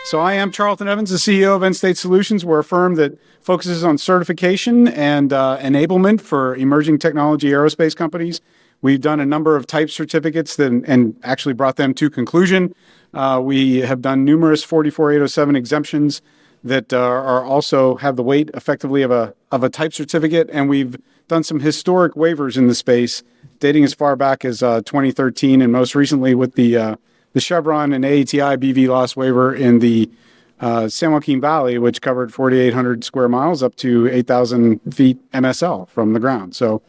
So I am Charlton Evans, the CEO of End State Solutions. We're a firm that focuses on certification and enablement for emerging technology aerospace companies. We've done a number of type certificates and actually brought them to conclusion. We have done numerous 44807 exemptions that are also have the weight effectively of a type certificate, and we've done some historic waivers in the space dating as far back as 2013, and most recently with the Chevron and AATI BV loss waiver in the San Joaquin Valley, which covered 4,800 square miles up to 8,000 feet MSL from the ground. So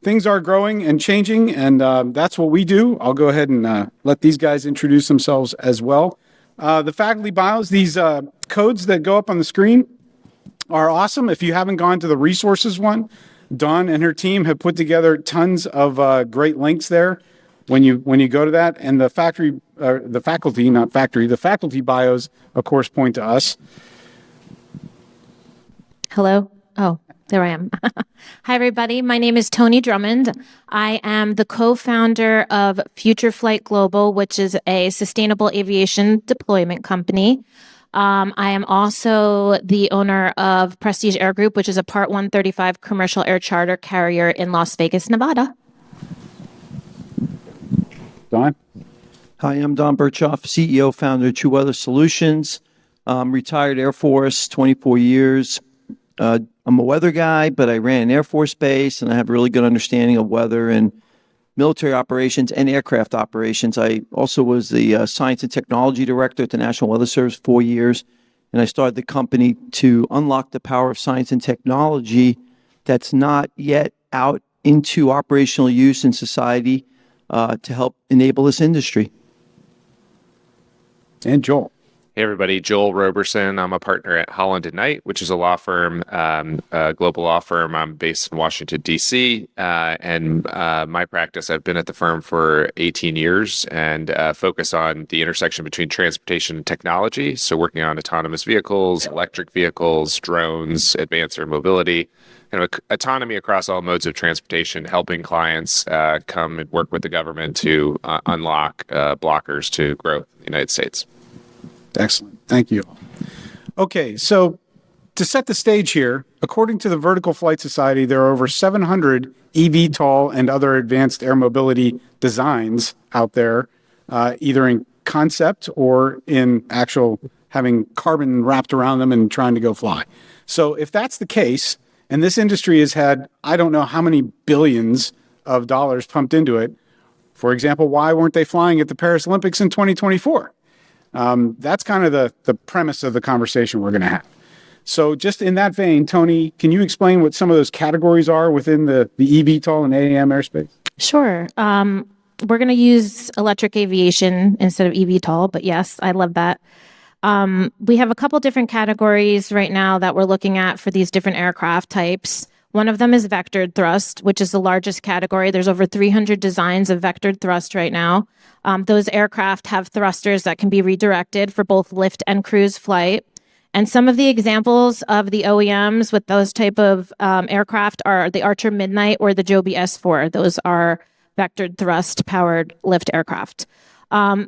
things are growing and changing, and that's what we do. I'll go ahead and let these guys introduce themselves as well. The faculty bios, these codes that go up on the screen are awesome. If you haven't gone to the resources one, Dawn and her team have put together tons of great links there. When you go to that, and the faculty bios, of course, point to us. Hello. Oh, there I am. Hi, everybody. My name is Toni Drummond. I am the co-founder of Future Flight Global, which is a sustainable aviation deployment company. I am also the owner of Prestige Air Group, which is a Part 135 commercial air charter carrier in Las Vegas, Nevada. Don? Hi, I'm Don Berchoff, CEO, founder of TruWeather Solutions. Retired Air Force, 24 years. I'm a weather guy, but I ran an Air Force base, and I have a really good understanding of weather and military operations and aircraft operations. I also was the Science and Technology Director at the National Weather Service for 4 years, and I started the company to unlock the power of science and technology that's not yet out into operational use in society to help enable this industry. And Joel. Hey, everybody. Joel Roberson. I'm a partner at Holland & Knight, which is a law firm, a global law firm. I'm based in Washington, D.C., and my practice, I've been at the firm for 18 years and focus on the intersection between transportation and technology, so working on autonomous vehicles, electric vehicles, drones, advanced air mobility, autonomy across all modes of transportation, helping clients come and work with the government to unlock blockers to growth in the United States. Excellent. Thank you. Okay, so to set the stage here, according to the Vertical Flight Society, there are over 700 eVTOL and other advanced air mobility designs out there, either in concept or in actual having carbon wrapped around them and trying to go fly. So if that's the case, and this industry has had, I don't know how many billions of dollars pumped into it, for example, why weren't they flying at the Paris Olympics in 2024? That's kind of the premise of the conversation we're going to have. So just in that vein, Toni, can you explain what some of those categories are within the eVTOL and AAM airspace? Sure. We're going to use electric aviation instead of eVTOL, but yes, I love that. We have a couple different categories right now that we're looking at for these different aircraft types. One of them is vectored thrust, which is the largest category. There's over 300 designs of vectored thrust right now. Those aircraft have thrusters that can be redirected for both lift and cruise flight. And some of the examples of the OEMs with those type of aircraft are the Archer Midnight or the Joby S4. Those are vectored thrust powered lift aircraft.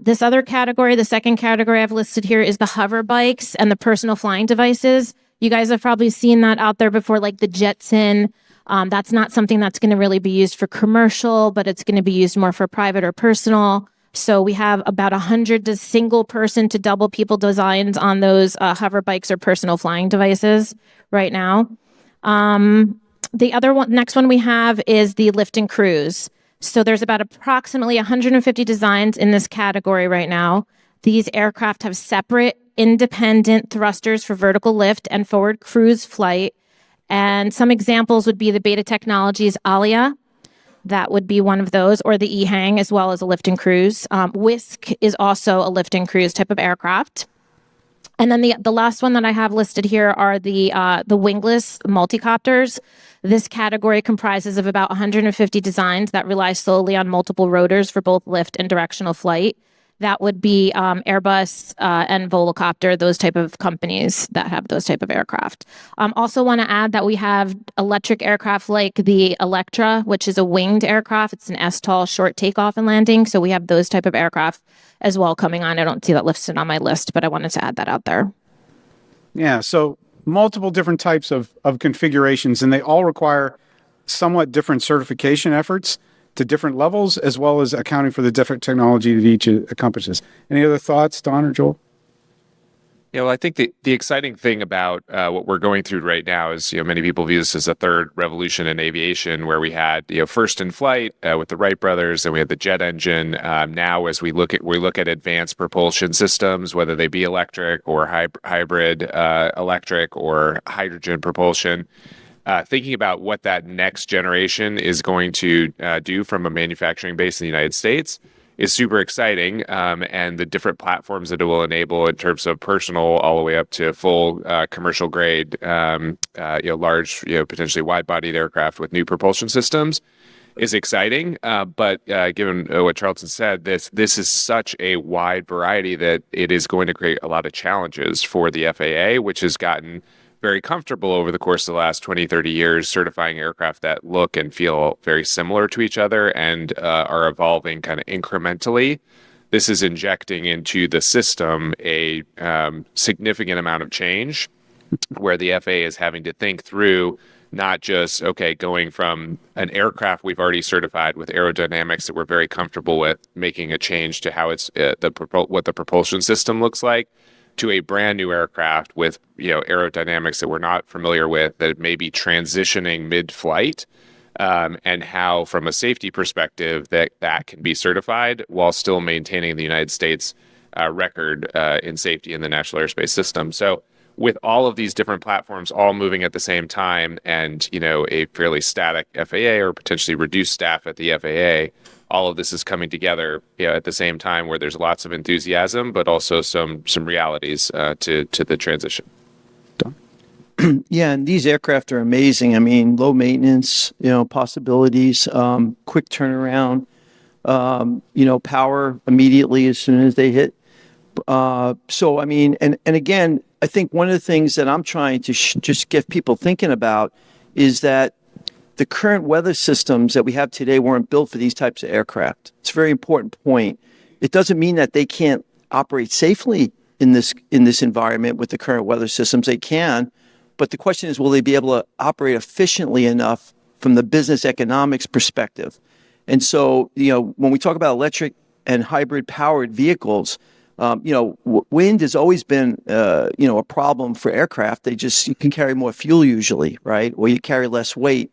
This other category, the second category I've listed here, is the hover bikes and the personal flying devices. You guys have probably seen that out there before, like the Jetson. That's not something that's going to really be used for commercial, but it's going to be used more for private or personal. So we have about 100 single person to double people designs on those hover bikes or personal flying devices right now. The other one, next one we have is the lift and cruise. So there's about approximately 150 designs in this category right now. These aircraft have separate independent thrusters for vertical lift and forward cruise flight. And some examples would be the Beta Technologies Alia. That would be one of those, or the EHang, as well as a lift and cruise. Whisk is also a lift and cruise type of aircraft. And then the last one that I have listed here are the wingless multicopters. This category comprises of about 150 designs that rely solely on multiple rotors for both lift and directional flight. that would be Airbus and Volocopter, those type of companies that have those type of aircraft. Also want to add that we have electric aircraft like the Electra, which is a winged aircraft. It's an STOL, short takeoff and landing. So we have those type of aircraft as well coming on. I don't see that listed on my list, but I wanted to add that out there. Yeah, so multiple different types of configurations, and they all require somewhat different certification efforts to different levels, as well as accounting for the different technology that each accomplishes. Any other thoughts, Don or Joel? Yeah, well, I think the exciting thing about what we're going through right now is, many people view this as a third revolution in aviation, where we had, first in flight with the Wright brothers, and we had the jet engine. Now, as we look at advanced propulsion systems, whether they be electric or hybrid electric or hydrogen propulsion, thinking about what that next generation is going to do from a manufacturing base in the United States is super exciting, and the different platforms that it will enable in terms of personal all the way up to full commercial grade, large, potentially wide-bodied aircraft with new propulsion systems is exciting. But given what Charlton said, this is such a wide variety that it is going to create a lot of challenges for the FAA, which has gotten very comfortable over the course of the last 20, 30 years, certifying aircraft that look and feel very similar to each other and are evolving kind of incrementally. This is injecting into the system a significant amount of change, where the FAA is having to think through not just, going from an aircraft we've already certified with aerodynamics that we're very comfortable with, making a change to how it's what the propulsion system looks like, to a brand new aircraft with aerodynamics that we're not familiar with, that may be transitioning mid-flight, and how, from a safety perspective, that can be certified while still maintaining the United States record in safety in the National Airspace System. So with all of these different platforms all moving at the same time, and a fairly static FAA or potentially reduced staff at the FAA, all of this is coming together at the same time, where there's lots of enthusiasm, but also some realities to the transition. Yeah, and these aircraft are amazing. I mean, low maintenance, possibilities, quick turnaround, power immediately as soon as they hit. So, I mean, and again, I think one of the things that I'm trying to just get people thinking about is that the current weather systems that we have today weren't built for these types of aircraft. It's a very important point. It doesn't mean that they can't operate safely in this environment with the current weather systems. They can, but the question is, will they be able to operate efficiently enough from the business economics perspective? And so, when we talk about electric and hybrid powered vehicles, wind has always been, a problem for aircraft. You can carry more fuel usually, right? Or you carry less weight.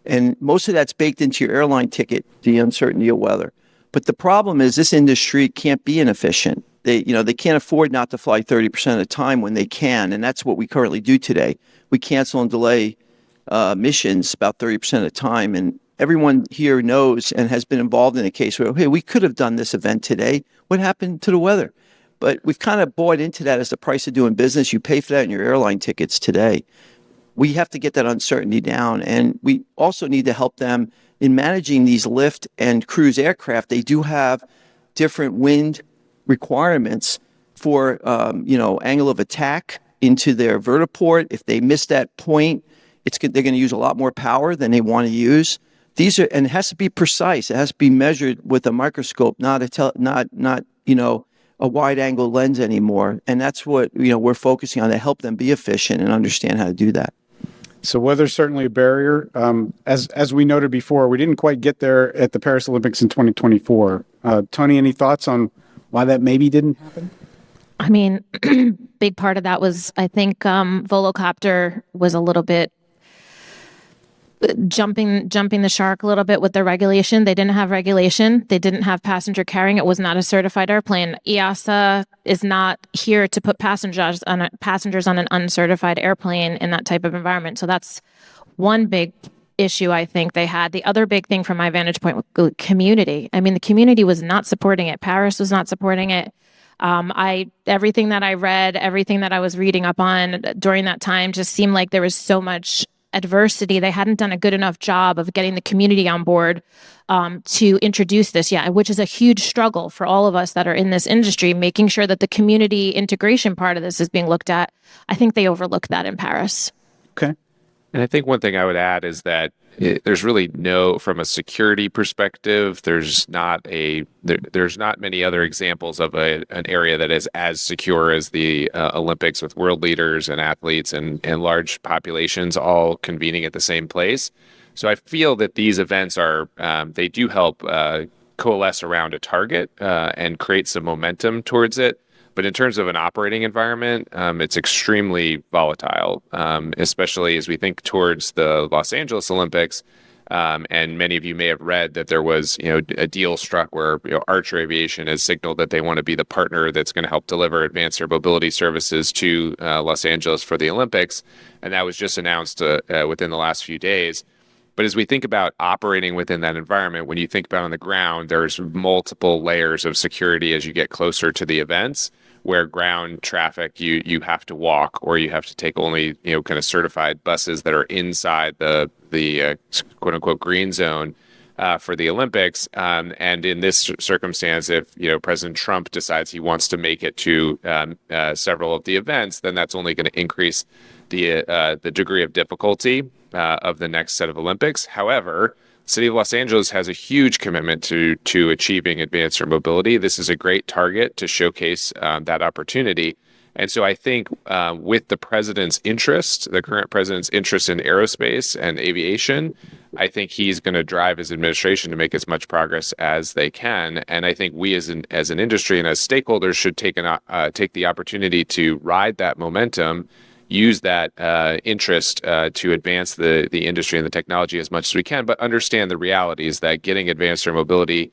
And most of that's baked into your airline ticket, the uncertainty of weather. But the problem is this industry can't be inefficient. They can't afford not to fly 30% of the time when they can. And that's what we currently do today. We cancel and delay missions about 30% of the time. And everyone here knows and has been involved in a case where, hey, we could have done this event today. What happened to the weather? But we've kind of bought into that as the price of doing business. You pay for that in your airline tickets today. We have to get that uncertainty down. And we also need to help them in managing these lift and cruise aircraft. They do have different wind requirements for, angle of attack into their vertiport. If they miss that point, they're going to use a lot more power than they want to use. And it has to be precise. It has to be measured with a microscope, not a wide angle lens anymore. And that's what, we're focusing on to help them be efficient and understand how to do that. So weather's certainly a barrier. As we noted before, we didn't quite get there at the Paris Olympics in 2024. Toni, any thoughts on why that maybe didn't happen? I mean, big part of that was, I think, Volocopter was a little bit jumping the shark a little bit with the regulation. They didn't have regulation. They didn't have passenger carrying. It was not a certified airplane. EASA is not here to put passengers on an uncertified airplane in that type of environment. So that's one big issue I think they had. The other big thing from my vantage point was community. I mean, the community was not supporting it. Paris was not supporting it. Everything that I read, everything that I was reading up on during that time just seemed like there was so much adversity. They hadn't done a good enough job of getting the community on board to introduce this yet, which is a huge struggle for all of us that are in this industry, making sure that the community integration part of this is being looked at. I think they overlooked that in Paris. Okay. And I think one thing I would add is that there's really from a security perspective, there's not many other examples of an area that is as secure as the Olympics, with world leaders and athletes and large populations all convening at the same place. So I feel that these events they do help coalesce around a target and create some momentum towards it. But in terms of an operating environment, it's extremely volatile, especially as we think towards the Los Angeles Olympics. And many of you may have read that there was, a deal struck where Archer Aviation has signaled that they want to be the partner that's going to help deliver advanced air mobility services to Los Angeles for the Olympics. And that was just announced within the last few days. But as we think about operating within that environment, when you think about on the ground, there's multiple layers of security as you get closer to the events, where ground traffic, you have to walk, or you have to take only, kind of certified buses that are inside the quote unquote green zone for the Olympics. And in this circumstance, if, President Trump decides he wants to make it to several of the events, then that's only going to increase the degree of difficulty of the next set of Olympics. However, the City of Los Angeles has a huge commitment to achieving advanced air mobility. This is a great target to showcase that opportunity. And so I think with the current president's interest in aerospace and aviation, I think he's going to drive his administration to make as much progress as they can. And I think we as an industry and as stakeholders should take the opportunity to ride that momentum, use that interest to advance the industry and the technology as much as we can, but understand the realities that getting advanced air mobility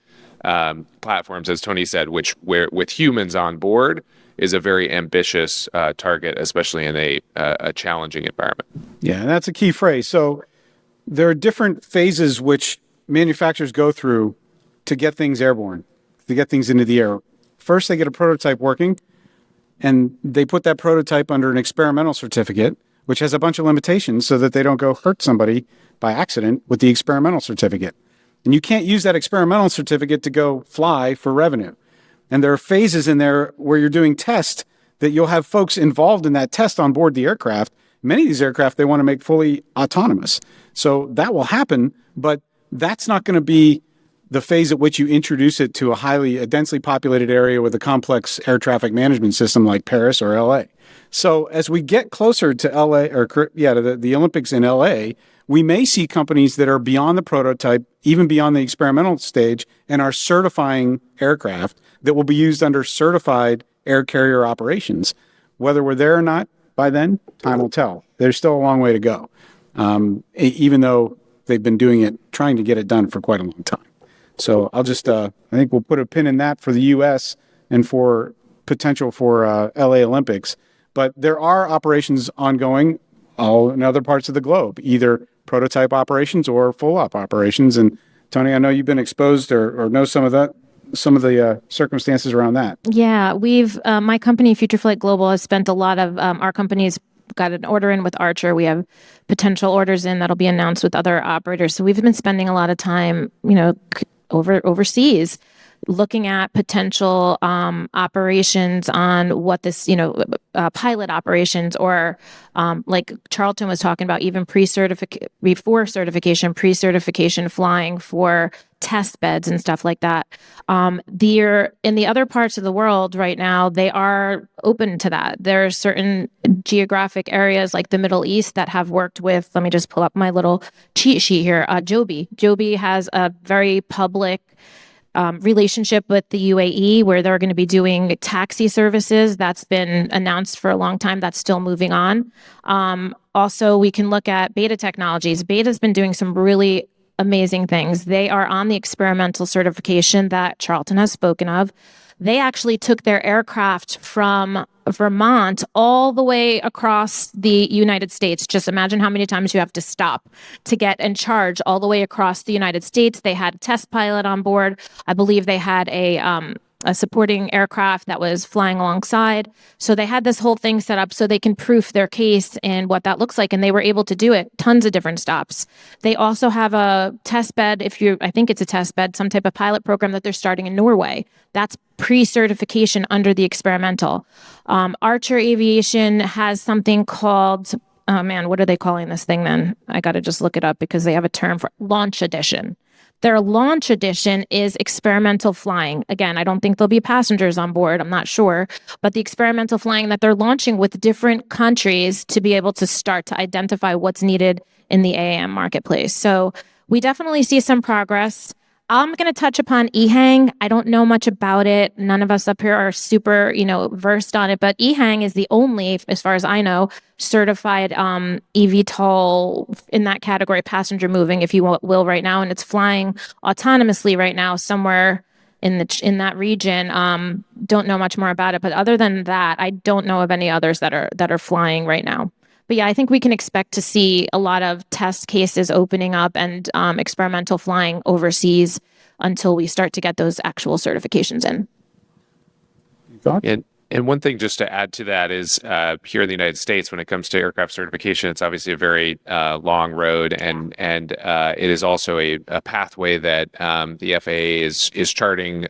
platforms, as Toni said, where with humans on board, is a very ambitious target, especially in a challenging environment. Yeah, and that's a key phrase. So there are different phases which manufacturers go through to get things airborne, to get things into the air. First, they get a prototype working, and they put that prototype under an experimental certificate, which has a bunch of limitations so that they don't go hurt somebody by accident with the experimental certificate. And you can't use that experimental certificate to go fly for revenue. And there are phases in there where you're doing tests that you'll have folks involved in that test on board the aircraft. Many of these aircraft, they want to make fully autonomous. So that will happen, but that's not going to be the phase at which you introduce it to a densely populated area with a complex air traffic management system like Paris or LA. So as we get closer to LA, to the Olympics in LA, we may see companies that are beyond the prototype, even beyond the experimental stage, and are certifying aircraft that will be used under certified air carrier operations. Whether we're there or not by then, time will tell. There's still a long way to go, even though they've been trying to get it done for quite a long time. So I'll just, I think we'll put a pin in that for the U.S. and for potential for LA Olympics. But there are operations ongoing all in other parts of the globe, either prototype operations or full-op operations. And Toni, I know you've been exposed or know some of the circumstances around that. Yeah, my company, Future Flight Global, has spent a lot of our company's got an order in with Archer. We have potential orders in that'll be announced with other operators. So we've been spending a lot of time, overseas, looking at potential operations on what this, pilot operations, or like Charlton was talking about, even before certification, pre-certification flying for test beds and stuff like that. In the other parts of the world right now, they are open to that. There are certain geographic areas like the Middle East that have worked with, let me just pull up my little cheat sheet here, Joby. Joby has a very public relationship with the UAE where they're going to be doing taxi services. That's been announced for a long time. That's still moving on. Also, we can look at Beta Technologies. Beta's been doing some really amazing things. They are on the experimental certification that Charlton has spoken of. They actually took their aircraft from Vermont all the way across the United States. Just imagine how many times you have to stop to get and charge all the way across the United States. They had a test pilot on board. I believe they had a a supporting aircraft that was flying alongside. So they had this whole thing set up so they can proof their case and what that looks like. And they were able to do it, tons of different stops. They also have a test bed, I think it's a test bed, some type of pilot program that they're starting in Norway. That's pre-certification under the experimental. Archer Aviation has something called, oh man, what are they calling this thing then? I got to just look it up because they have a term for launch edition. Their launch edition is experimental flying. Again, I don't think there'll be passengers on board. I'm not sure. But the experimental flying that they're launching with different countries to be able to start to identify what's needed in the AAM marketplace. So we definitely see some progress. I'm going to touch upon EHang. I don't know much about it. None of us up here are super, versed on it, but EHang is the only, as far as I know, certified eVTOL in that category, passenger moving, if you will, right now, and it's flying autonomously right now somewhere in that region. Don't know much more about it, but other than that, I don't know of any others that are flying right now. But yeah, I think we can expect to see a lot of test cases opening up and experimental flying overseas until we start to get those actual certifications in. And one thing just to add to that is here in the United States, when it comes to aircraft certification, it's obviously a very long road, and it is also a pathway that the FAA is charting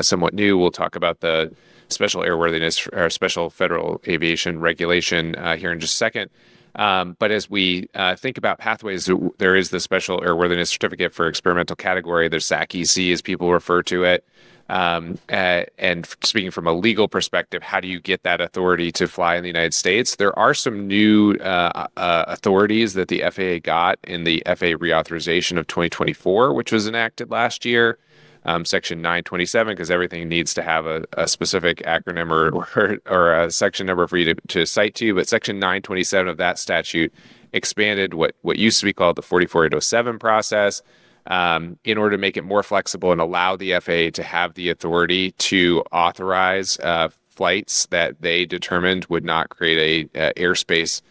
somewhat new. We'll talk about the special airworthiness or special federal aviation regulation here in just a second. But as we think about pathways, there is the special airworthiness certificate for experimental category. There's SAC-EC, as people refer to it. And speaking from a legal perspective, how do you get that authority to fly in the United States? There are some new authorities that the FAA got in the FAA reauthorization of 2024, which was enacted last year. Section 927, because everything needs to have a specific acronym or a section number for you to cite to. But Section 927 of that statute expanded what used to be called the 44807 process in order to make it more flexible and allow the FAA to have the authority to authorize flights that they determined would not create a airspace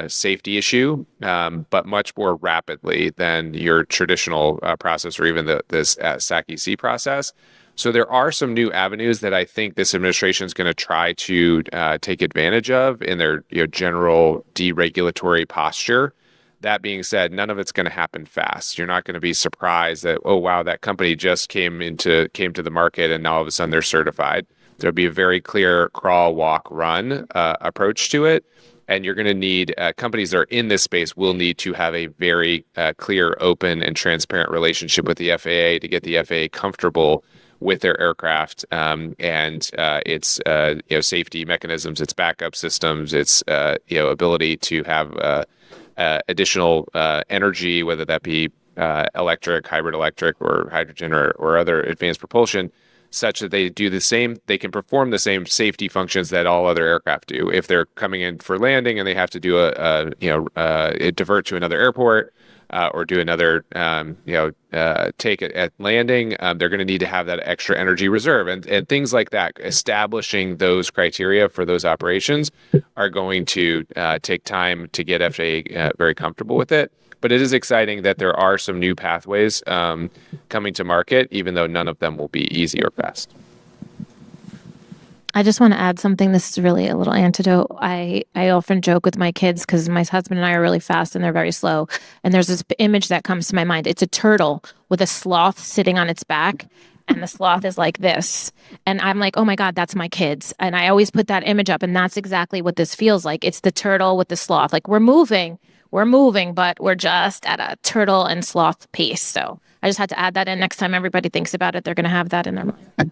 safety issue, but much more rapidly than your traditional process or even this SAC-EC process. So there are some new avenues that I think this administration is going to try to take advantage of in their general deregulatory posture. That being said, none of it's going to happen fast. You're not going to be surprised that, oh, wow, that company just came to the market and now all of a sudden they're certified. There'll be a very clear crawl, walk, run approach to it. And you're going to need companies that are in this space will need to have a very clear, open, and transparent relationship with the FAA to get the FAA comfortable with their aircraft and its safety mechanisms, its backup systems, its ability to have additional energy, whether that be electric, hybrid electric, or hydrogen or other advanced propulsion, such that they can perform the same safety functions that all other aircraft do. If they're coming in for landing and they have to do divert to another airport or do another take at landing, they're going to need to have that extra energy reserve and things like that. Establishing those criteria for those operations are going to take time to get FAA very comfortable with it. But it is exciting that there are some new pathways coming to market, even though none of them will be easy or fast. I just want to add something. This is really a little antidote. I often joke with my kids because my husband and I are really fast and they're very slow. And there's this image that comes to my mind. It's a turtle with a sloth sitting on its back. And the sloth is like this. And I'm like, oh my God, that's my kids. And I always put that image up. And that's exactly what this feels like. It's the turtle with the sloth. Like we're moving, but we're just at a turtle and sloth pace. So I just had to add that in. Next time everybody thinks about it, they're going to have that in their mind.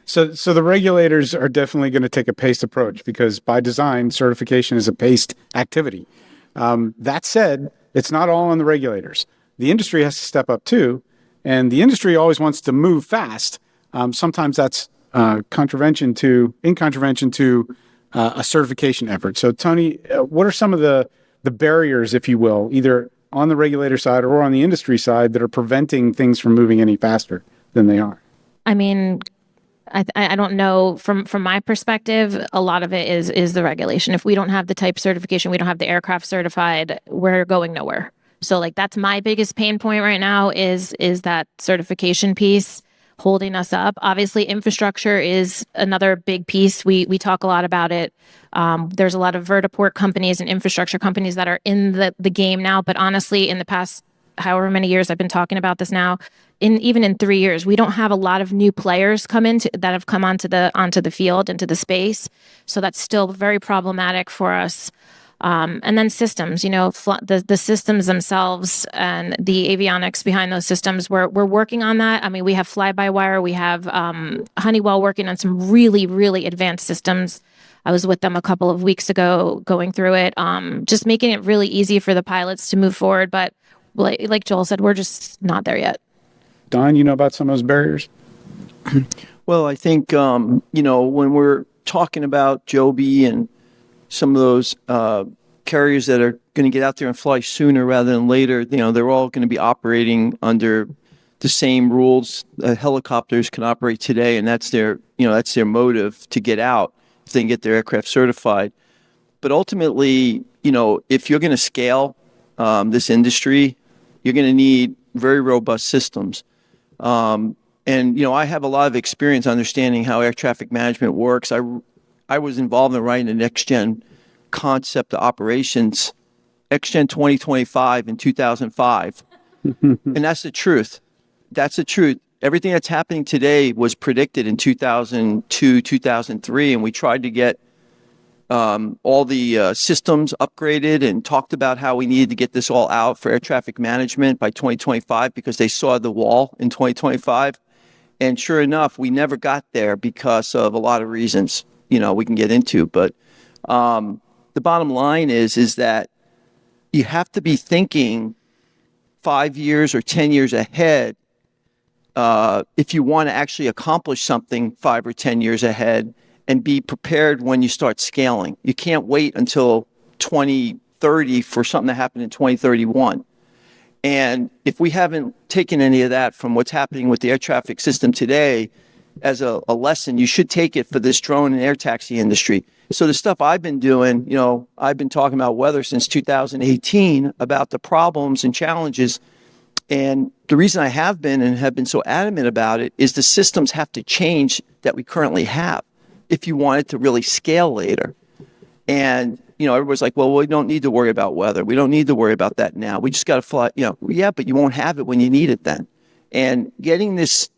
So the regulators are definitely going to take a paced approach because by design, certification is a paced activity. That said, it's not all on the regulators. The industry has to step up too, and the industry always wants to move fast. Sometimes that's in contravention to a certification effort. So Toni, what are some of the barriers, if you will, either on the regulator side or on the industry side that are preventing things from moving any faster than they are? I mean, I don't know. From my perspective, a lot of it is the regulation. If we don't have the type certification, we don't have the aircraft certified, we're going nowhere. So like that's my biggest pain point right now is that certification piece. holding us up. Obviously, infrastructure is another big piece. We talk a lot about it. There's a lot of vertiport companies and infrastructure companies that are in the game now. But honestly, in the past however many years I've been talking about this now, even in 3 years, we don't have a lot of new players that have come onto the field, into the space. So that's still very problematic for us. And then systems, the systems themselves and the avionics behind those systems, we're working on that. I mean, we have fly-by-wire, we have Honeywell working on some really, really advanced systems. I was with them a couple of weeks ago going through it, just making it really easy for the pilots to move forward. But like Joel said, we're just not there yet. Don, you know about some of those barriers? Well, I think, when we're talking about Joby and some of those carriers that are going to get out there and fly sooner rather than later, they're all going to be operating under the same rules helicopters can operate today, and that's their motive to get out if they can get their aircraft certified. But ultimately, if you're going to scale this industry, you're going to need very robust systems. And I have a lot of experience understanding how air traffic management works. I was involved in writing the next-gen concept of operations, Next-Gen 2025 in 2005. And that's the truth. That's the truth. Everything that's happening today was predicted in 2002, 2003, and we tried to get all the systems upgraded and talked about how we needed to get this all out for air traffic management by 2025 because they saw the wall in 2025. And sure enough, we never got there because of a lot of reasons, we can get into. But the bottom line is that you have to be thinking 5 years or 10 years ahead if you want to actually accomplish something 5 or 10 years ahead and be prepared when you start scaling. You can't wait until 2030 for something to happen in 2031. And if we haven't taken any of that from what's happening with the air traffic system today as a lesson, you should take it for this drone and air taxi industry. So the stuff I've been doing, I've been talking about weather since 2018, about the problems and challenges. And the reason I have been so adamant about it is the systems have to change that we currently have if you want it to really scale later. And, everybody's like, well, we don't need to worry about weather. We don't need to worry about that now. We just got to fly, yeah, but you won't have it when you need it then. And getting this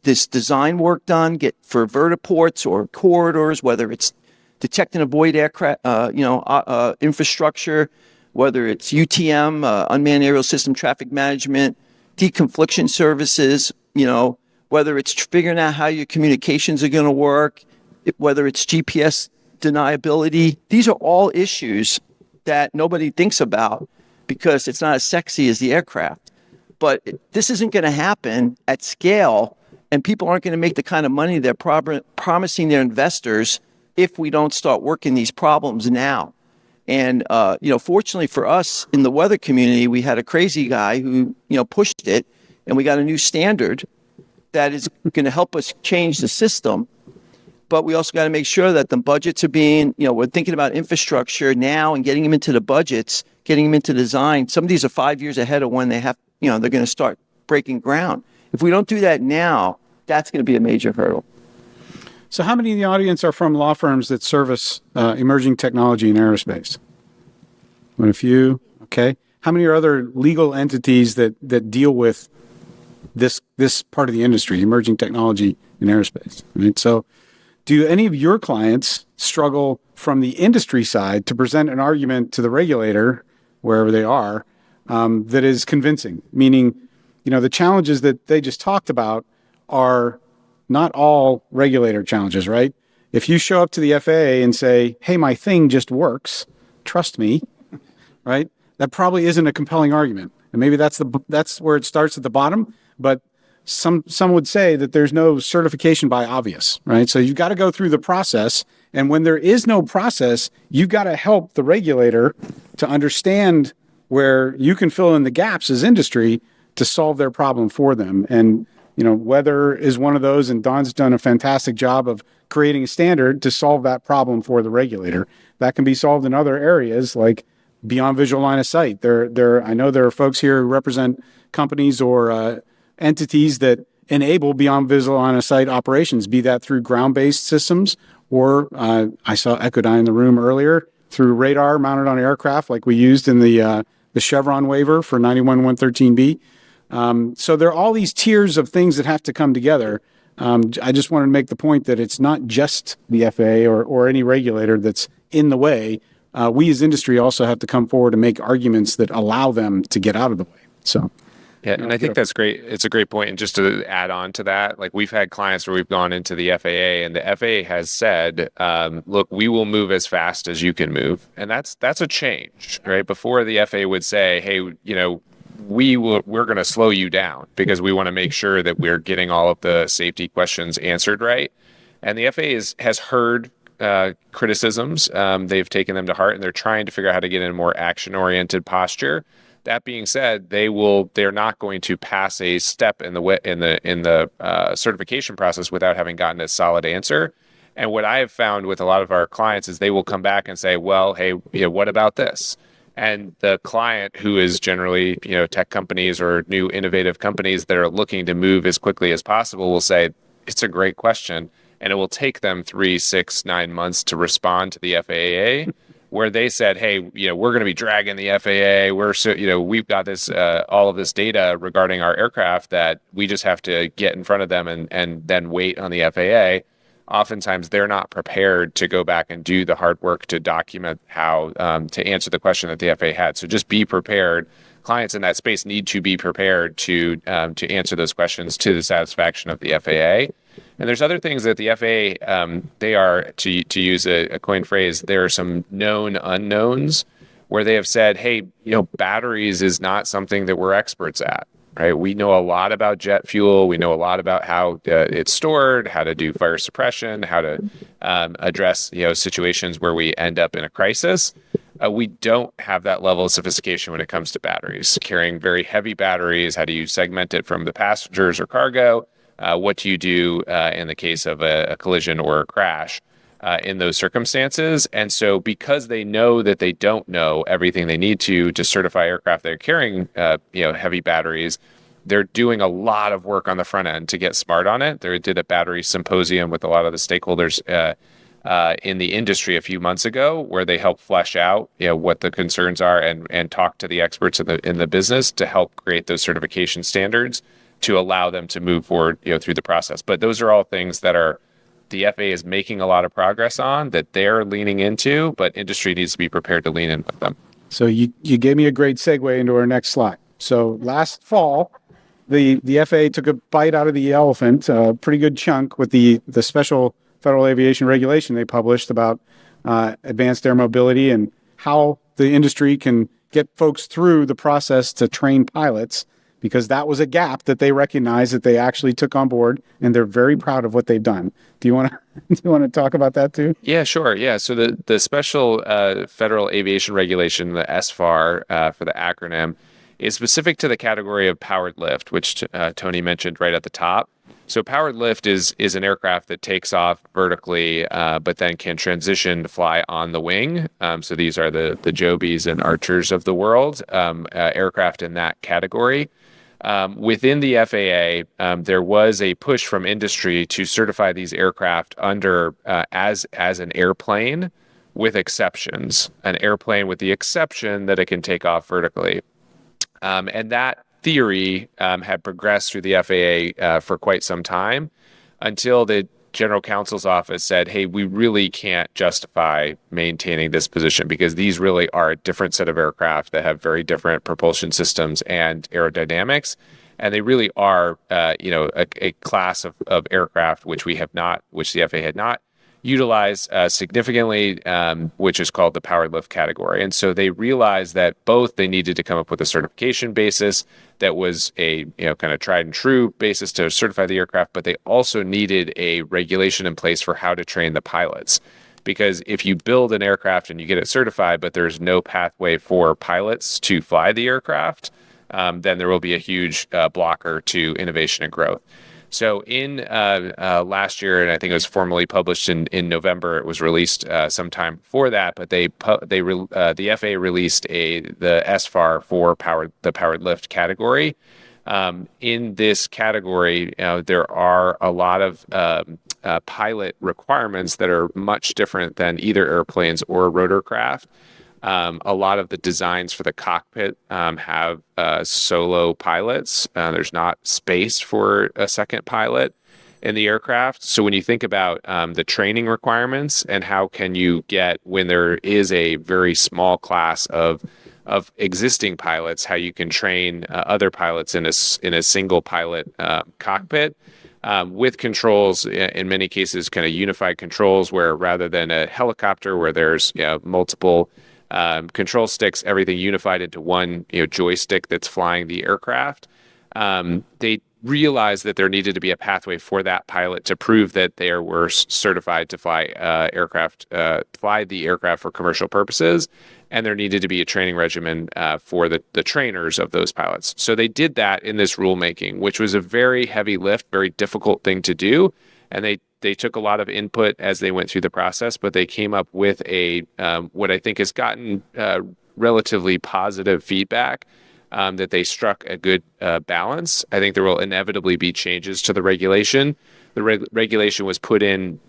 design work done, for vertiports or corridors, whether it's detect and avoid aircraft, infrastructure, whether it's UTM, unmanned aerial system traffic management, deconfliction services, whether it's figuring out how your communications are going to work, whether it's GPS deniability. These are all issues that nobody thinks about because it's not as sexy as the aircraft. But this isn't going to happen at scale, and people aren't going to make the kind of money they're promising their investors if we don't start working these problems now. And, fortunately for us in the weather community, we had a crazy guy who, pushed it, and we got a new standard that is going to help us change the system. But we also got to make sure that the budgets are being, we're thinking about infrastructure now and getting them into the budgets, getting them into design. Some of these are 5 years ahead of when they have, they're going to start breaking ground. If we don't do that now, that's going to be a major hurdle. So how many in the audience are from law firms that service emerging technology in aerospace? A few. Okay. How many are other legal entities that deal with this part of the industry, emerging technology in aerospace? Right. So do any of your clients struggle from the industry side to present an argument to the regulator, wherever they are, that is convincing? Meaning, the challenges that they just talked about are not all regulator challenges, right? If you show up to the FAA and say, hey, my thing just works, trust me, right? That probably isn't a compelling argument. And maybe that's where it starts at the bottom, but some would say that there's no certification by obvious, right? So you've got to go through the process. And when there is no process, you've got to help the regulator to understand where you can fill in the gaps as industry to solve their problem for them. And, weather is one of those, and Don's done a fantastic job of creating a standard to solve that problem for the regulator. That can be solved in other areas like beyond visual line of sight. I know there are folks here who represent companies or entities that enable beyond visual line of sight operations, be that through ground-based systems or I saw Echodyne in the room earlier, through radar mounted on aircraft like we used in the Chevron waiver for 91-113B. So there are all these tiers of things that have to come together. I just wanted to make the point that it's not just the FAA or any regulator that's in the way. We as industry also have to come forward and make arguments that allow them to get out of the way. So. Yeah, and I think that's great. It's a great point. And just to add on to that, like we've had clients where we've gone into the FAA and the FAA has said, look, we will move as fast as you can move. And that's a change, right? Before the FAA would say, hey, we're going to slow you down because we want to make sure that we're getting all of the safety questions answered right. And the FAA has heard criticisms. They've taken them to heart and they're trying to figure out how to get in a more action-oriented posture. That being said, they're not going to pass a step in the certification process without having gotten a solid answer. And what I have found with a lot of our clients is they will come back and say, well, hey, what about this? And the client, who is generally tech companies or new innovative companies that are looking to move as quickly as possible, will say, it's a great question. And it will take them 3, 6, 9 months to respond to the FAA. Where they said, hey, we're going to be dragging the FAA. We've got this, all of this data regarding our aircraft that we just have to get in front of them and then wait on the FAA. Oftentimes, they're not prepared to go back and do the hard work to document how to answer the question that the FAA had. So just be prepared. Clients in that space need to be prepared to answer those questions to the satisfaction of the FAA. And there's other things that the FAA, they are, to use a coined phrase, there are some known unknowns where they have said, hey, batteries is not something that we're experts at, right? We know a lot about jet fuel. We know a lot about how it's stored, how to do fire suppression, how to address, situations where we end up in a crisis. We don't have that level of sophistication when it comes to batteries. Carrying very heavy batteries, how do you segment it from the passengers or cargo? What do you do in the case of a collision or a crash in those circumstances? And so because they know that they don't know everything they need to certify aircraft that are carrying heavy batteries, they're doing a lot of work on the front end to get smart on it. They did a battery symposium with a lot of the stakeholders in the industry a few months ago, where they helped flesh out what the concerns are and talk to the experts in the business to help create those certification standards to allow them to move forward through the process. But those are all things that the FAA is making a lot of progress on, that they're leaning into, but industry needs to be prepared to lean in with them. So you gave me a great segue into our next slide. So last fall, the FAA took a bite out of the elephant, a pretty good chunk, with the special federal aviation regulation they published about advanced air mobility and how the industry can get folks through the process to train pilots, because that was a gap that they recognized that they actually took on board, and they're very proud of what they've done. Do you want to talk about that too? Yeah, sure. Yeah. So the special federal aviation regulation, the SFAR for the acronym, is specific to the category of powered lift, which Toni mentioned right at the top. So powered lift is an aircraft that takes off vertically, but then can transition to fly on the wing. So these are the Jobies and Archers of the world, aircraft in that category. Within the FAA, there was a push from industry to certify these aircraft under as an airplane with exceptions, an airplane with the exception that it can take off vertically. And that theory had progressed through the FAA for quite some time, until the General Counsel's office said, hey, we really can't justify maintaining this position, because these really are a different set of aircraft that have very different propulsion systems and aerodynamics. And they really are, a class of aircraft which the FAA had not utilized significantly, which is called the powered lift category. And so they realized that both they needed to come up with a certification basis that was a kind of tried and true basis to certify the aircraft, but they also needed a regulation in place for how to train the pilots. Because if you build an aircraft and you get it certified, but there's no pathway for pilots to fly the aircraft, then there will be a huge blocker to innovation and growth. So in last year, and I think it was formally published in November, it was released sometime before that, but the FAA released the SFAR for the powered lift category, In this category, there are a lot of pilot requirements that are much different than either airplanes or rotorcraft. A lot of the designs for the cockpit have solo pilots. There's not space for a second pilot in the aircraft. So when you think about the training requirements and how can you get, when there is a very small class of existing pilots, how you can train other pilots in a single pilot cockpit with controls, in many cases, kind of unified controls, where rather than a helicopter where there's multiple control sticks, everything unified into one joystick that's flying the aircraft. They realized that there needed to be a pathway for that pilot to prove that they were certified to fly the aircraft for commercial purposes, and there needed to be a training regimen for the trainers of those pilots. So they did that in this rulemaking, which was a very heavy lift, very difficult thing to do, and they took a lot of input as they went through the process, but they came up with a what I think has gotten relatively positive feedback. That they struck a good balance. I think there will inevitably be changes to the regulation. The regulation was put in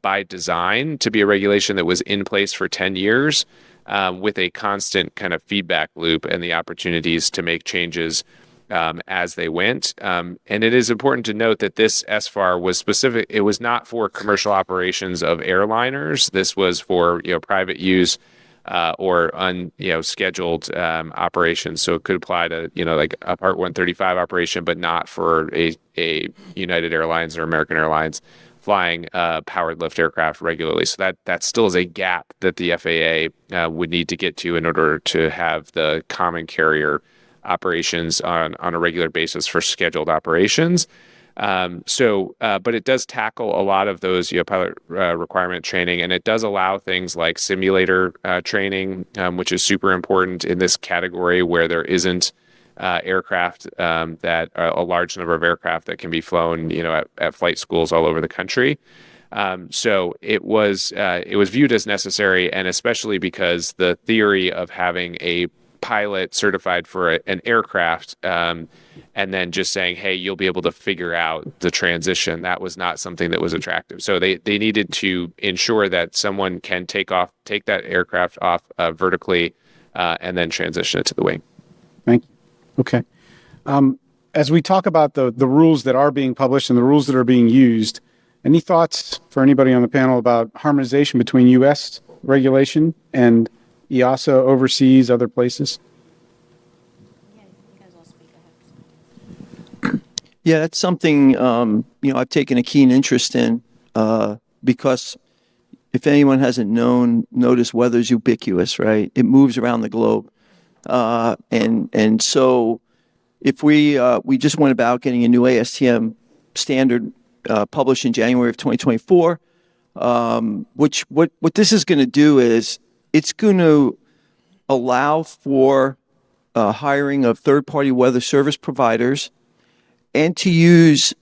by design to be a regulation that was in place for 10 years with a constant kind of feedback loop and the opportunities to make changes as they went. And it is important to note that this SFAR was specific. It was not for commercial operations of airliners. This was for private use or scheduled operations. So it could apply to like a Part 135 operation, but not for a United Airlines or American Airlines flying powered lift aircraft regularly. So that still is a gap that the FAA would need to get to in order to have the common carrier operations on a regular basis for scheduled operations. But it does tackle a lot of those pilot requirement training, and it does allow things like simulator training, which is super important in this category where there isn't aircraft that a large number of aircraft that can be flown, at flight schools all over the country. So it was viewed as necessary, and especially because the theory of having a pilot certified for an aircraft and then just saying, hey, you'll be able to figure out the transition, that was not something that was attractive. So they needed to ensure that someone can take that aircraft off vertically and then transition it to the wing. Thank you. Okay. As we talk about the rules that are being published and the rules that are being used, any thoughts for anybody on the panel about harmonization between U.S. regulation and EASA overseas, other places? Yeah, that's something, I've taken a keen interest in because if anyone hasn't noticed, weather's ubiquitous, right? It moves around the globe. And so if we just went about getting a new ASTM standard published in January of 2024, which what this is going to do is it's going to allow for hiring of third-party weather service providers and to use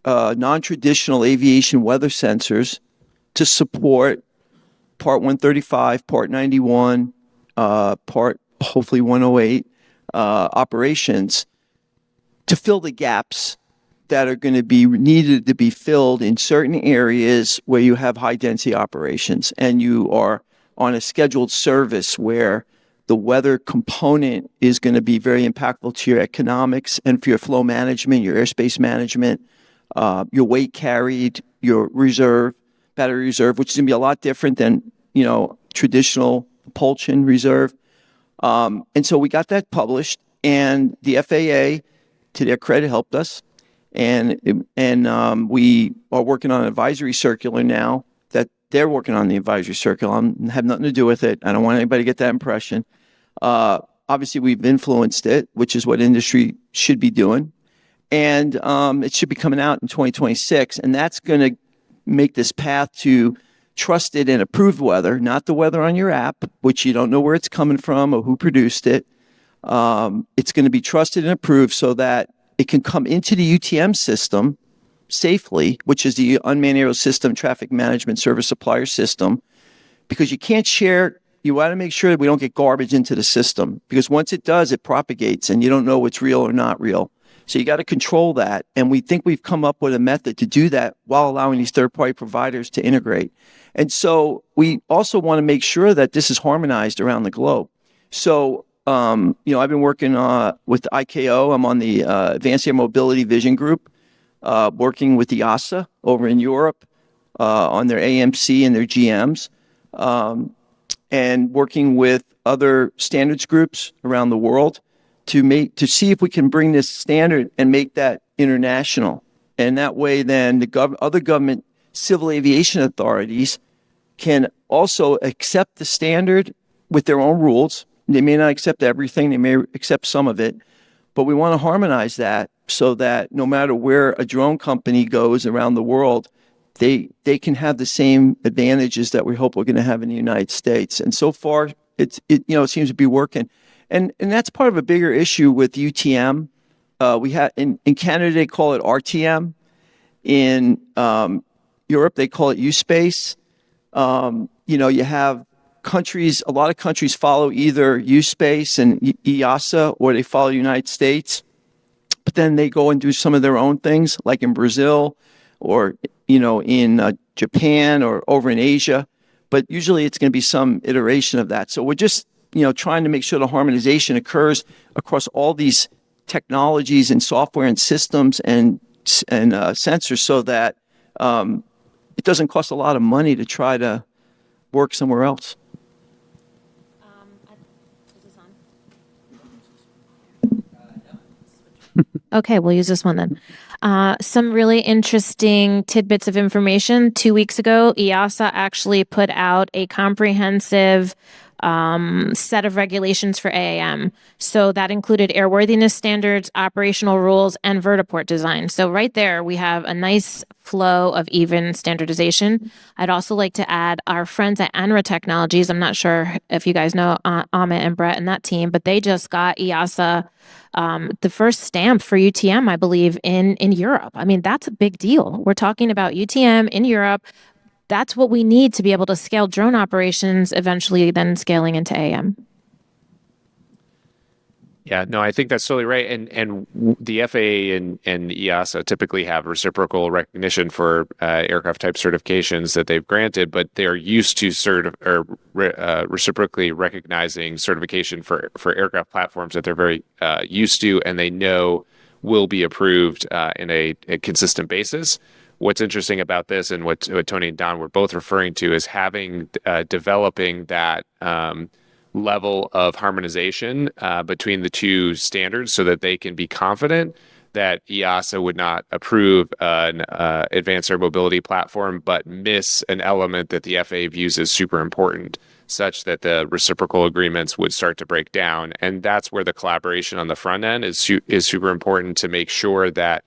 non-traditional aviation weather sensors to support Part 135, Part 91, Part hopefully 108 operations to fill the gaps that are going to be needed to be filled in certain areas where you have high-density operations and you are on a scheduled service where the weather component is going to be very impactful to your economics and for your flow management, your airspace management, your weight carried, your battery reserve, which is going to be a lot different than, traditional propulsion reserve. And so we got that published, and the FAA, to their credit, helped us. And we are working on an advisory circular now that they're working on the advisory circular. I have nothing to do with it. I don't want anybody to get that impression. Obviously, we've influenced it, which is what industry should be doing. And it should be coming out in 2026. And that's going to make this path to trusted and approved weather, not the weather on your app, which you don't know where it's coming from or who produced it. It's going to be trusted and approved so that it can come into the UTM system safely, which is the Unmanned Aerial System Traffic Management Service Supplier System, because you can't share you want to make sure that we don't get garbage into the system, because once it does, it propagates and you don't know what's real or not real. So you got to control that. And we think we've come up with a method to do that while allowing these third-party providers to integrate. And so we also want to make sure that this is harmonized around the globe. So, I've been working with IKO. I'm on the Advanced Air Mobility Vision Group, working with the EASA over in Europe on their AMC and their GMs, and working with other standards groups around the world to see if we can bring this standard and make that international. And that way, then the other government civil aviation authorities can also accept the standard with their own rules. They may not accept everything, they may accept some of it, but we want to harmonize that so that no matter where a drone company goes around the world, they can have the same advantages that we hope we're going to have in the United States. And so far, it seems to be working. And that's part of a bigger issue with UTM. We have in Canada they call it RTM. In Europe they call it U-Space. You have countries. A lot of countries follow either U-Space and EASA, or they follow the United States. But then they go and do some of their own things, like in Brazil, or in Japan, or over in Asia. But usually it's going to be some iteration of that. So we're just trying to make sure the harmonization occurs across all these technologies and software and systems and sensors, so that it doesn't cost a lot of money to try to work somewhere else. Okay, we'll use this one then. Some really interesting tidbits of information. 2 weeks ago, EASA actually put out a comprehensive set of regulations for AAM. So that included airworthiness standards, operational rules, and vertiport design. So right there, we have a nice flow of even standardization. I'd also like to add our friends at ANRA Technologies. I'm not sure if you guys know Amit and Brett and that team, but they just got EASA the first stamp for UTM, I believe, in Europe. I mean, that's a big deal. We're talking about UTM in Europe. That's what we need to be able to scale drone operations, eventually then scaling into AM. Yeah, no, I think that's totally right. And the FAA and EASA typically have reciprocal recognition for aircraft type certifications that they've granted, but they are used to reciprocally recognizing certification for aircraft platforms that they're very used to, and they know will be approved in a consistent basis. What's interesting about this, and what Toni and Don were both referring to, is developing that level of harmonization between the two standards, so that they can be confident that EASA would not approve an advanced air mobility platform, but miss an element that the FAA views as super important, such that the reciprocal agreements would start to break down. And that's where the collaboration on the front end is super important, to make sure that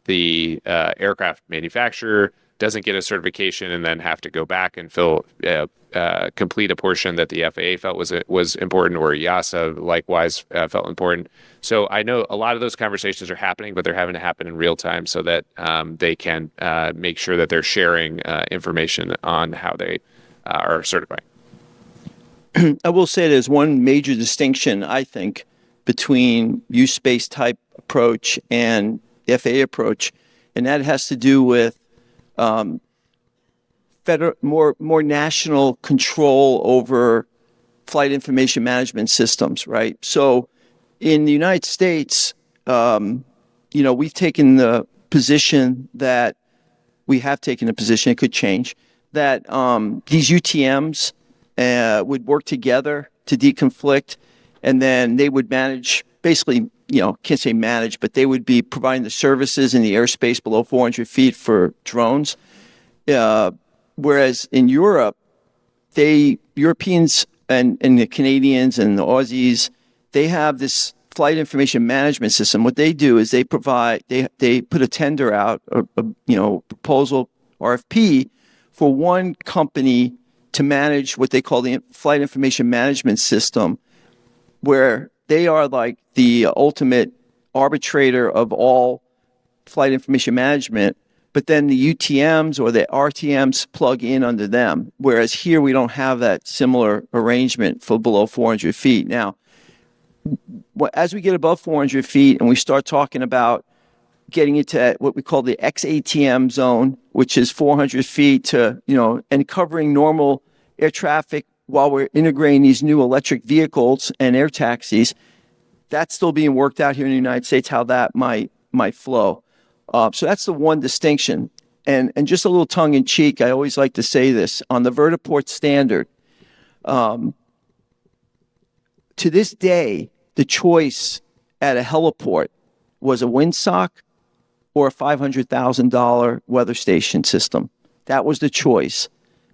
the aircraft manufacturer doesn't get a certification and then have to go back and complete a portion that the FAA felt was important, or EASA likewise felt important. So I know a lot of those conversations are happening, but they're having to happen in real time, so that they can make sure that they're sharing information on how they are certifying. I will say there's one major distinction, I think, between U-Space type approach and the FAA approach, and that has to do with more national control over flight information management systems, right? So in the United States, we've taken the position that it could change, that these UTMs would work together to deconflict, and then they would manage, basically, can't say manage, but they would be providing the services in the airspace below 400 feet for drones. Whereas in Europe, Europeans and the Canadians and the Aussies, they have this flight information management system. What they do is they put a tender out, a proposal, RFP, for one company to manage what they call the flight information management system, where they are like the ultimate arbitrator of all flight information management, but then the UTMs or the RTMs plug in under them. Whereas here we don't have that similar arrangement for below 400 feet. Now, as we get above 400 feet and we start talking about getting into what we call the XATM zone, which is 400 feet to, and covering normal air traffic while we're integrating these new electric vehicles and air taxis, that's still being worked out here in the United States, how that might flow. So that's the one distinction. And just a little tongue in cheek, I always like to say this on the vertiport standard. To this day, the choice at a heliport was a windsock or a $500,000 weather station system. That was the choice.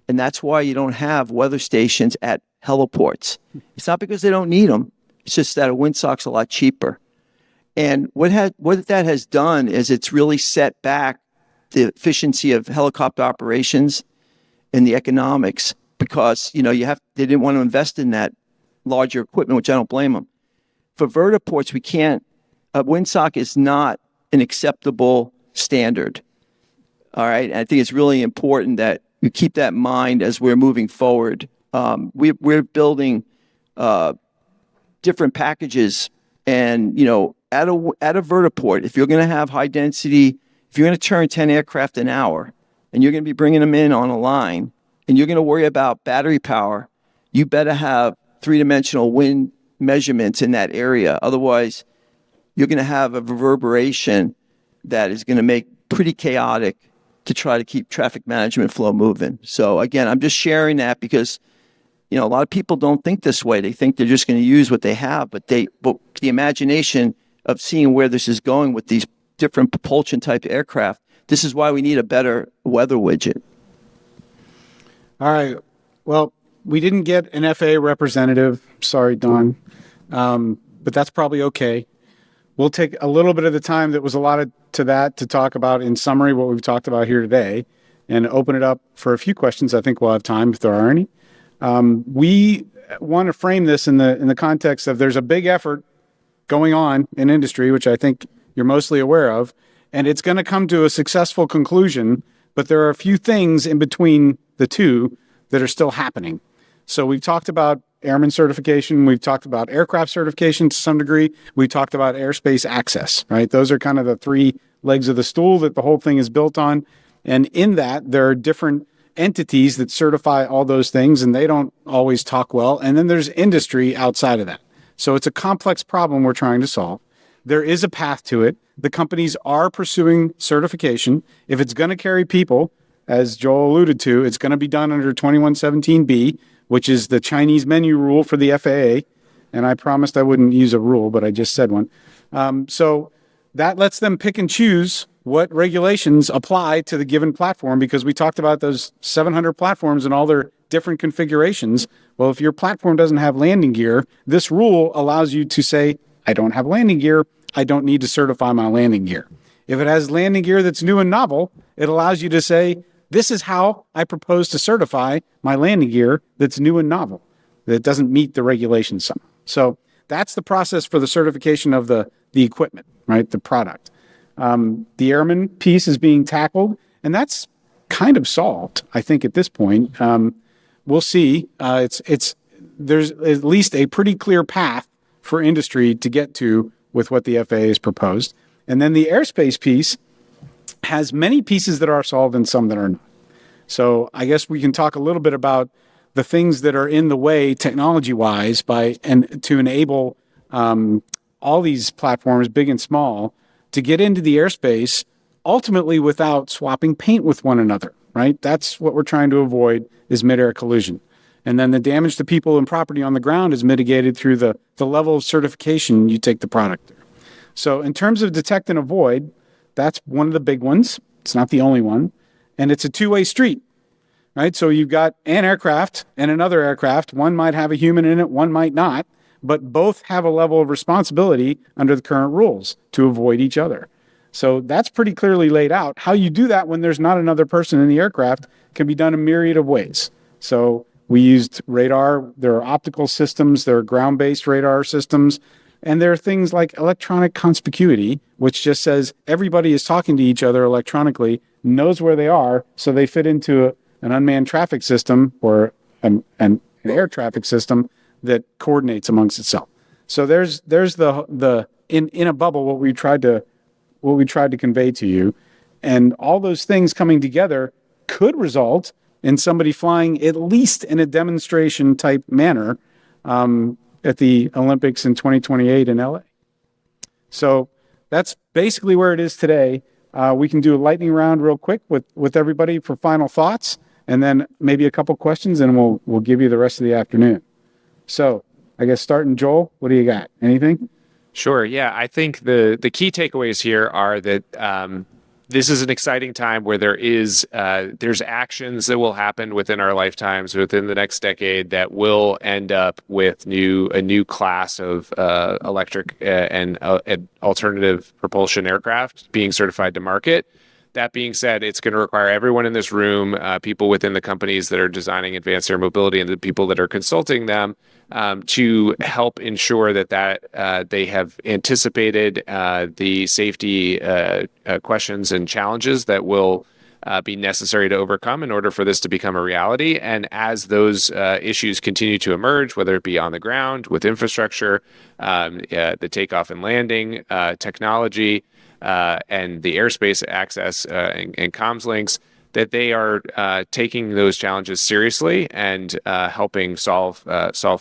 And that's why you don't have weather stations at heliports. It's not because they don't need them. It's just that a windsock's a lot cheaper. And what that has done is it's really set back the efficiency of helicopter operations and the economics because, they didn't want to invest in that larger equipment, which I don't blame them. For vertiports, a windsock is not an acceptable standard. All right. And I think it's really important that you keep that in mind as we're moving forward. We're building different packages and, at a vertiport, if you're going to have high density, if you're going to turn 10 aircraft an hour and you're going to be bringing them in on a line and you're going to worry about battery power, you better have three-dimensional wind measurements in that area. Otherwise, you're going to have a reverberation that is going to make pretty chaotic to try to keep traffic management flow moving. So again, I'm just sharing that because, a lot of people don't think this way. They think they're just going to use what they have, but the imagination of seeing where this is going with these different propulsion type aircraft, this is why we need a better weather widget. All right. Well, we didn't get an FAA representative. Sorry, Don. But that's probably okay. We'll take a little bit of the time that was allotted to that to talk about, in summary, what we've talked about here today and open it up for a few questions. I think we'll have time if there are any. We want to frame this in the context of there's a big effort going on in industry, which I think you're mostly aware of, and it's going to come to a successful conclusion, but there are a few things in between the two that are still happening. So we've talked about airman certification. We've talked about aircraft certification to some degree. We talked about airspace access, right? Those are kind of the three legs of the stool that the whole thing is built on. And in that, there are different entities that certify all those things, and they don't always talk well. And then there's industry outside of that. So it's a complex problem we're trying to solve. There is a path to it. The companies are pursuing certification. If it's going to carry people, as Joel alluded to, it's going to be done under 2117B, which is the Chinese menu rule for the FAA. And I promised I wouldn't use a rule, but I just said one. So that lets them pick and choose what regulations apply to the given platform, because we talked about those 700 platforms and all their different configurations. Well, if your platform doesn't have landing gear, this rule allows you to say, I don't have landing gear. I don't need to certify my landing gear. If it has landing gear that's new and novel, it allows you to say, this is how I propose to certify my landing gear that's new and novel, that doesn't meet the regulations somehow. So that's the process for the certification of the equipment, right? The product. The airman piece is being tackled, and that's kind of solved, I think, at this point. We'll see. There's at least a pretty clear path for industry to get to with what the FAA has proposed. And then the airspace piece has many pieces that are solved and some that are not. So I guess we can talk a little bit about the things that are in the way technology-wise to enable all these platforms, big and small, to get into the airspace ultimately without swapping paint with one another, right? That's what we're trying to avoid, is mid-air collision. And then the damage to people and property on the ground is mitigated through the level of certification you take the product through. So in terms of detect and avoid, that's one of the big ones. It's not the only one. And it's a two-way street, right? So you've got an aircraft and another aircraft. One might have a human in it, one might not, but both have a level of responsibility under the current rules to avoid each other. So that's pretty clearly laid out. How you do that when there's not another person in the aircraft can be done a myriad of ways. So we used radar. There are optical systems. There are ground-based radar systems. And there are things like electronic conspicuity, which just says everybody is talking to each other electronically, knows where they are, so they fit into an unmanned traffic system or an air traffic system that coordinates amongst itself. So there's the in a bubble what we tried to convey to you, and all those things coming together could result in somebody flying at least in a demonstration type manner at the Olympics in 2028 in LA. So that's basically where it is today. We can do a lightning round real quick with everybody for final thoughts, and then maybe a couple questions, and we'll give you the rest of the afternoon. So I guess starting, Joel, what do you got? Anything? Sure. Yeah, I think the key takeaways here are that this is an exciting time where there's actions that will happen within our lifetimes, within the next decade, that will end up with a new class of electric and alternative propulsion aircraft being certified to market. That being said, it's going to require everyone in this room, people within the companies that are designing advanced air mobility and the people that are consulting them, to help ensure that they have anticipated the safety questions and challenges that will be necessary to overcome in order for this to become a reality. And as those issues continue to emerge, whether it be on the ground with infrastructure, the takeoff and landing technology, and the airspace access and comms links, that they are taking those challenges seriously and helping solve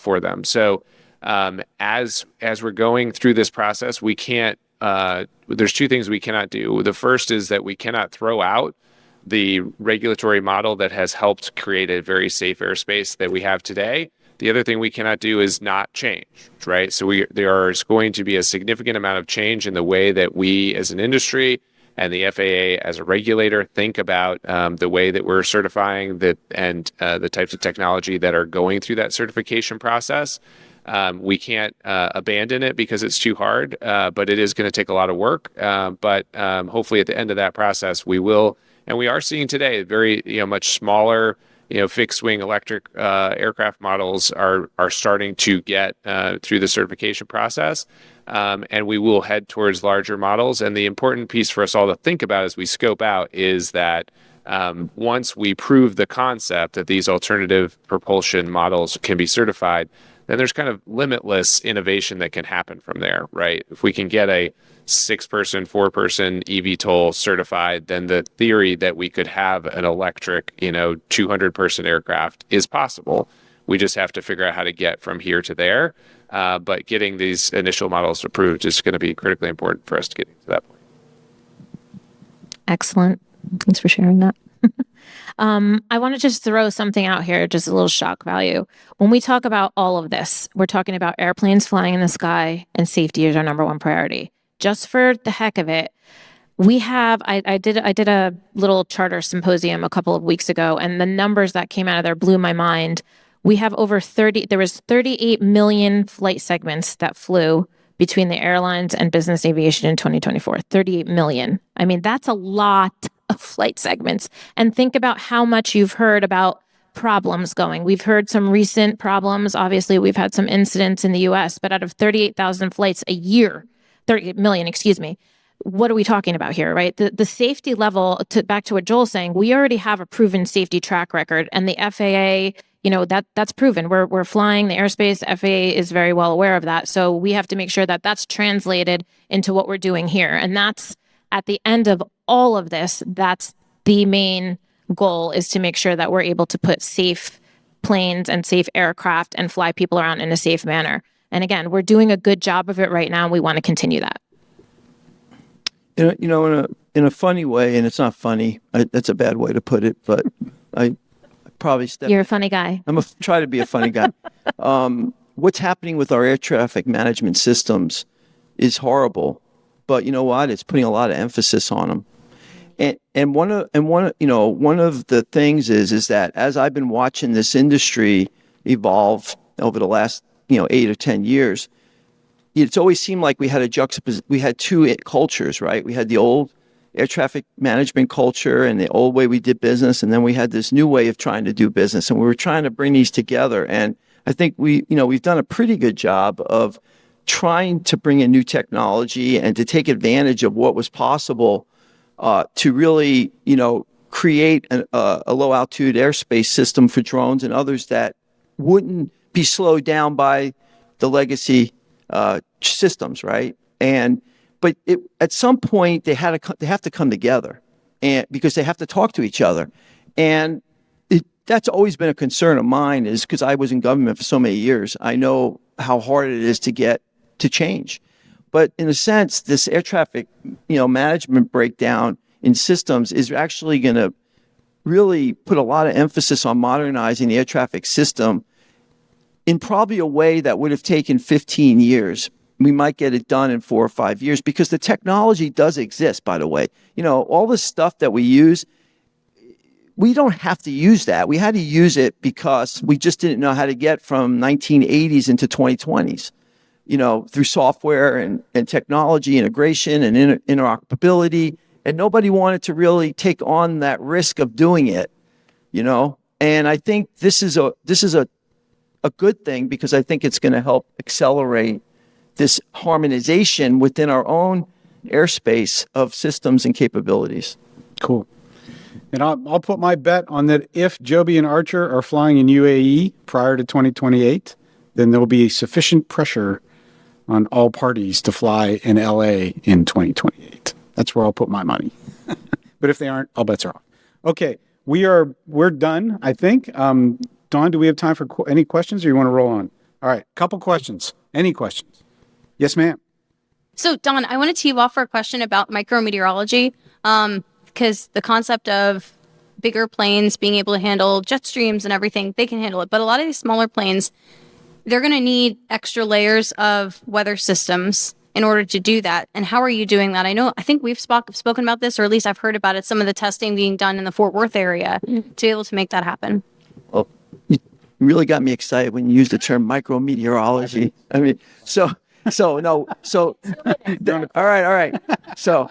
for them. So as we're going through this process, we can't. There's two things we cannot do. The first is that we cannot throw out the regulatory model that has helped create a very safe airspace that we have today. The other thing we cannot do is not change, right? So there is going to be a significant amount of change in the way that we as an industry and the FAA as a regulator think about the way that we're certifying and the types of technology that are going through that certification process. We can't abandon it because it's too hard, but it is going to take a lot of work. But hopefully at the end of that process, we will, and we are seeing today very much smaller fixed wing electric aircraft models are starting to get through the certification process. And we will head towards larger models. And the important piece for us all to think about as we scope out is that once we prove the concept that these alternative propulsion models can be certified, then there's kind of limitless innovation that can happen from there, right? If we can get a 6-person, 4-person eVTOL certified, then the theory that we could have an electric, 200-person aircraft is possible. We just have to figure out how to get from here to there. But getting these initial models approved is going to be critically important for us to get to that point. Excellent. Thanks for sharing that. I want to just throw something out here, just a little shock value. When we talk about all of this, we're talking about airplanes flying in the sky, and safety is our number one priority. Just for the heck of it, we have, I did a little charter symposium a couple of weeks ago, and the numbers that came out of there blew my mind. We have there was 38 million flight segments that flew between the airlines and business aviation in 2024. 38 million. I mean, that's a lot of flight segments. And think about how much you've heard about problems going. We've heard some recent problems. Obviously, we've had some incidents in the US, but out of 38,000 flights a year, 38 million, excuse me, what are we talking about here, right? The safety level, back to what Joel's saying, we already have a proven safety track record, and the FAA, that's proven. We're flying the airspace. The FAA is very well aware of that. So we have to make sure that that's translated into what we're doing here. And that's at the end of all of this, that's the main goal, is to make sure that we're able to put safe planes and safe aircraft and fly people around in a safe manner. And again, we're doing a good job of it right now. We want to continue that. In a funny way, and it's not funny, that's a bad way to put it, but I probably You're a funny guy. Try to be a funny guy. What's happening with our air traffic management systems is horrible, but you know what? It's putting a lot of emphasis on them. And one of the things is that as I've been watching this industry evolve over the last 8 or 10 years, it's always seemed like we had we had two cultures, right? We had the old air traffic management culture and the old way we did business, and then we had this new way of trying to do business, and we were trying to bring these together. And I think we've done a pretty good job of trying to bring in new technology and to take advantage of what was possible to really, create a low altitude airspace system for drones and others that wouldn't be slowed down by the legacy systems, right? But at some point they have to come together, and because they have to talk to each other, and that's always been a concern of mine, is because I was in government for so many years. I know how hard it is to get to change. But in a sense, this air traffic, management breakdown in systems is actually going to really put a lot of emphasis on modernizing the air traffic system in probably a way that would have taken 15 years. We might get it done in 4 or 5 years because the technology does exist, by the way. All the stuff that we use, we don't have to use that. We had to use it because we just didn't know how to get from 1980s into 2020s, through software and technology integration and interoperability. And nobody wanted to really take on that risk of doing it, And I think this is a good thing, because I think it's going to help accelerate this harmonization within our own airspace of systems and capabilities. Cool. And I'll put my bet on that. If Joby and Archer are flying in UAE prior to 2028, then there will be sufficient pressure on all parties to fly in LA in 2028. That's where I'll put my money. But if they aren't, all bets are off. Okay, we're done, I think. Dawn, do we have time for any questions, or you want to roll on? All right, couple questions. Any questions? Yes, ma'am. So, Dawn, I want to tee you off for a question about micrometeorology, because the concept of bigger planes being able to handle jet streams and everything, they can handle it. But a lot of these smaller planes, they're going to need extra layers of weather systems in order to do that. And how are you doing that? I think we've spoken about this, or at least I've heard about it, some of the testing being done in the Fort Worth area to be able to make that happen. Well, you really got me excited when you used the term micrometeorology. I mean, all right. So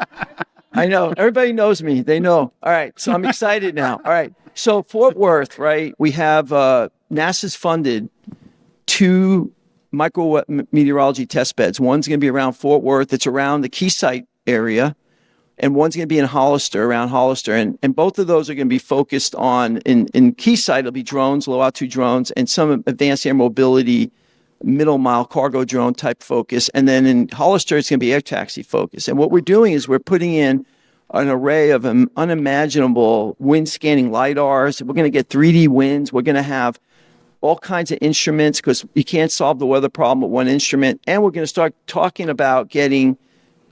I know everybody knows me. They know. All right. So I'm excited now. All right. So Fort Worth, right? We have NASA's funded 2 micrometeorology test beds. One's going to be around Fort Worth. It's around the Key Site area. And one's going to be in Hollister, around Hollister. And both of those are going to be focused on, in Key Site, it'll be drones, low altitude drones, and some advanced air mobility, middle mile cargo drone type focus. And then in Hollister, it's going to be air taxi focus. And what we're doing is we're putting in an array of unimaginable wind scanning LiDARs. We're going to get 3D winds. We're going to have all kinds of instruments, because you can't solve the weather problem with one instrument. And we're going to start talking about getting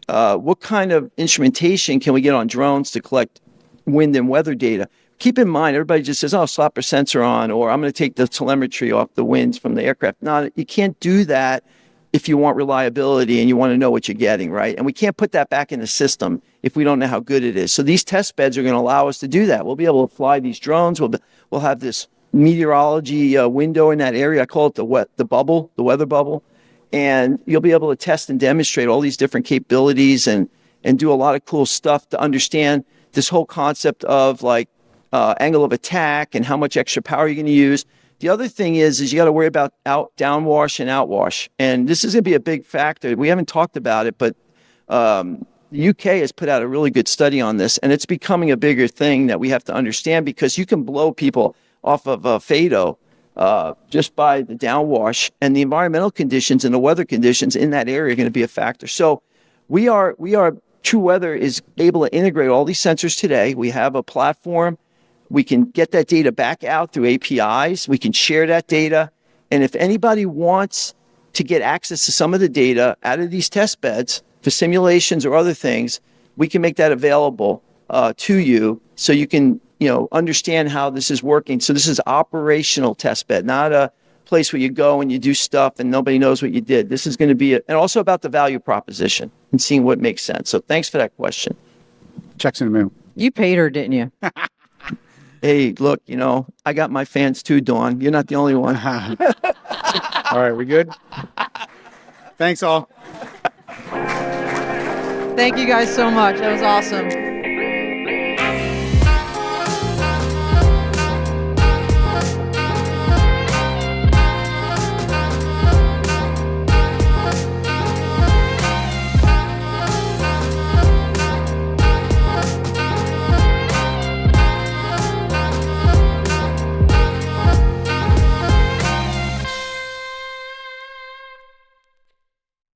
what kind of instrumentation can we get on drones to collect wind and weather data. Keep in mind, everybody just says, oh, slap a sensor on, or I'm going to take the telemetry off the winds from the aircraft. No, you can't do that if you want reliability and you want to know what you're getting, right? And we can't put that back in the system if we don't know how good it is. So these test beds are going to allow us to do that. We'll be able to fly these drones. We'll have this meteorology window in that area. I call it the weather bubble. And you'll be able to test and demonstrate all these different capabilities and do a lot of cool stuff to understand this whole concept of angle of attack and how much extra power you're going to use. The other thing is you got to worry about downwash and outwash. And this is going to be a big factor. We haven't talked about it, but the UK has put out a really good study on this, and it's becoming a bigger thing that we have to understand, because you can blow people off of FADO just by the downwash, and the environmental conditions and the weather conditions in that area are going to be a factor. So TruWeather is able to integrate all these sensors today. We have a platform. We can get that data back out through APIs. We can share that data. And if anybody wants to get access to some of the data out of these test beds for simulations or other things, we can make that available to you, so you can understand how this is working. So this is operational test bed, not a place where you go and you do stuff and nobody knows what you did. This is going to be and also about the value proposition and seeing what makes sense. So thanks for that question. Checks in the mail. You paid her, didn't you? Hey, look, I got my fans too, Dawn. You're not the only one. All right, we good? Thanks all. Thank you guys so much. That was awesome.